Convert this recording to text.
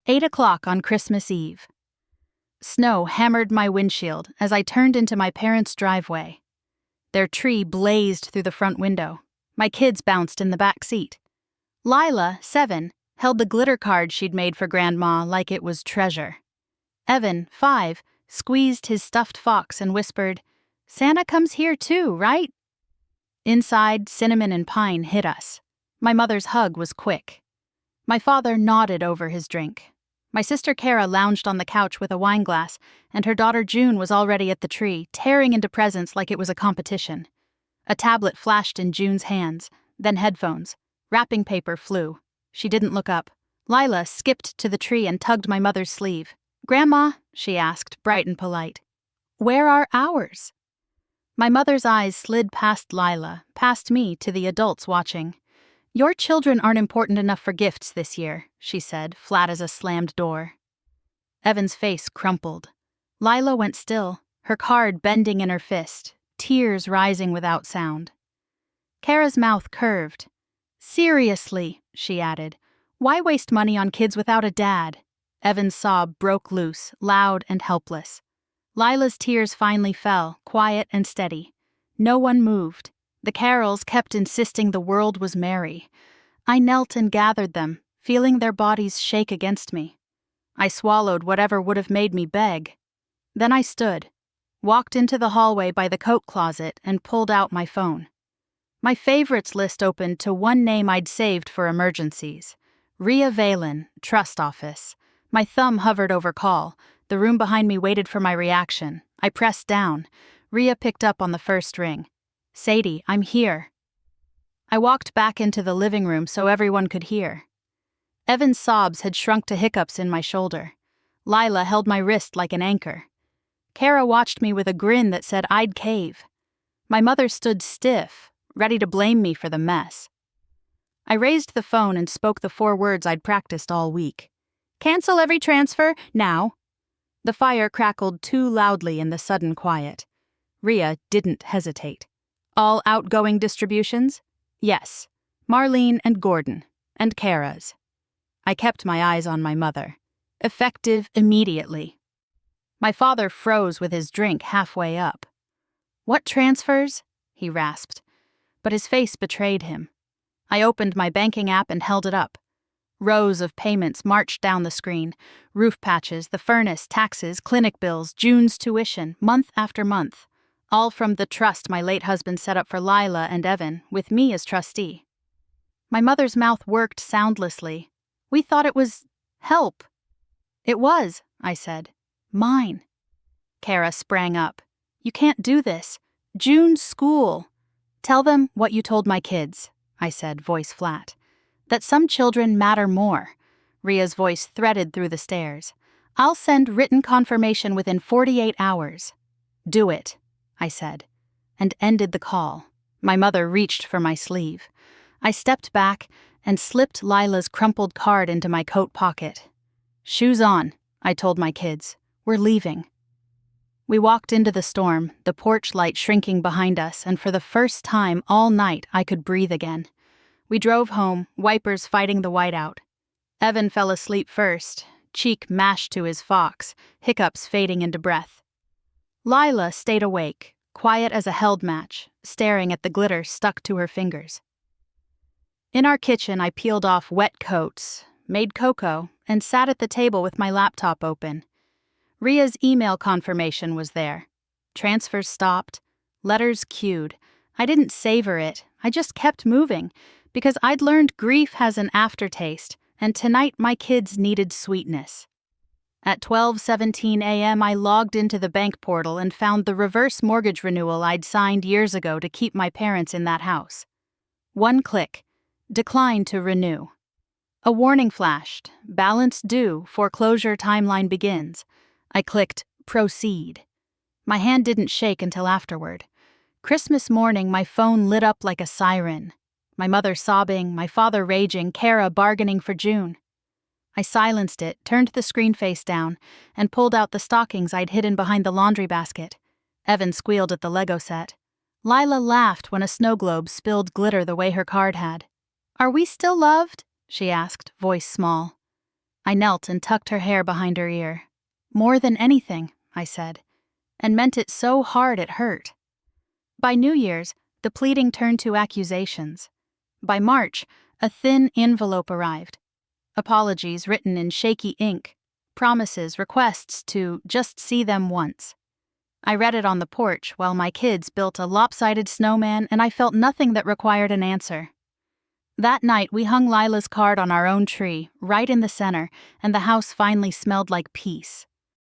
8 o'clock on Christmas Eve. Snow hammered my windshield as I turned into my parents' driveway. Their tree blazed through the front window. My kids bounced in the back seat. Lila, 7, held the glitter card she'd made for Grandma like it was treasure. Evan, 5, squeezed his stuffed fox and whispered, "Santa comes here too, right?" Inside, Cinnamon and Pine hit us. My mother's hug was quick. My father nodded over his drink. My sister Kara lounged on the couch with a wineglass, and her daughter June was already at the tree, tearing into presents like it was a competition. A tablet flashed in June's hands, then headphones. Wrapping paper flew. She didn't look up. Lila skipped to the tree and tugged my mother's sleeve. "Grandma," she asked, bright and polite, "where are ours?" My mother's eyes slid past Lila, past me to the adults watching. "Your children aren't important enough for gifts this year," she said, flat as a slammed door. Evan's face crumpled. Lila went still, her card bending in her fist, tears rising without sound. Kara's mouth curved. "Seriously," she added, "why waste money on kids without a dad?" Evan's sob broke loose, loud and helpless. Lila's tears finally fell, quiet and steady. No one moved. The carols kept insisting the world was merry. I knelt and gathered them, feeling their bodies shake against me. I swallowed whatever would have made me beg. Then I stood, walked into the hallway by the coat closet, and pulled out my phone. My favorites list opened to one name I'd saved for emergencies. Rhea Valen, Trust Office. My thumb hovered over call. The room behind me waited for my reaction. I pressed down. Rhea picked up on the first ring. "Sadie, I'm here." I walked back into the living room so everyone could hear. Evan's sobs had shrunk to hiccups in my shoulder. Lila held my wrist like an anchor. Kara watched me with a grin that said I'd cave. My mother stood stiff, ready to blame me for the mess. I raised the phone and spoke the 4 words I'd practiced all week. "Cancel every transfer, now." The fire crackled too loudly in the sudden quiet. Rhea didn't hesitate. "All outgoing distributions?" "Yes. Marlene and Gordon. And Kara's." I kept my eyes on my mother. "Effective immediately." My father froze with his drink halfway up. "What transfers?" he rasped. But his face betrayed him. I opened my banking app and held it up. Rows of payments marched down the screen. Roof patches, the furnace, taxes, clinic bills, June's tuition, month after month. All from the trust my late husband set up for Lila and Evan, with me as trustee. My mother's mouth worked soundlessly. "We thought it was help." "It was," I said. "Mine." Kara sprang up. "You can't do this. June's school." "Tell them what you told my kids," I said, voice flat. "That some children matter more." Rhea's voice threaded through the stairs. "I'll send written confirmation within 48 hours. "Do it," I said, and ended the call. My mother reached for my sleeve. I stepped back and slipped Lila's crumpled card into my coat pocket. "Shoes on," I told my kids. "We're leaving." We walked into the storm, the porch light shrinking behind us, and for the first time all night I could breathe again. We drove home, wipers fighting the whiteout. Evan fell asleep first, cheek mashed to his fox, hiccups fading into breath. Lila stayed awake, quiet as a held match, staring at the glitter stuck to her fingers. In our kitchen, I peeled off wet coats, made cocoa, and sat at the table with my laptop open. Rhea's email confirmation was there. Transfers stopped, letters queued. I didn't savor it, I just kept moving, because I'd learned grief has an aftertaste, and tonight my kids needed sweetness. At 12:17 a.m., I logged into the bank portal and found the reverse mortgage renewal I'd signed years ago to keep my parents in that house. One click. Decline to renew. A warning flashed. Balance due. Foreclosure timeline begins. I clicked Proceed. My hand didn't shake until afterward. Christmas morning, my phone lit up like a siren. My mother sobbing, my father raging, Kara bargaining for June. I silenced it, turned the screen face down, and pulled out the stockings I'd hidden behind the laundry basket. Evan squealed at the Lego set. Lila laughed when a snow globe spilled glitter the way her card had. "Are we still loved?" she asked, voice small. I knelt and tucked her hair behind her ear. "More than anything," I said, and meant it so hard it hurt. By New Year's, the pleading turned to accusations. By March, a thin envelope arrived. Apologies written in shaky ink, promises, requests to just see them once. I read it on the porch while my kids built a lopsided snowman, and I felt nothing that required an answer. That night, we hung Lila's card on our own tree, right in the center, and the house finally smelled like peace.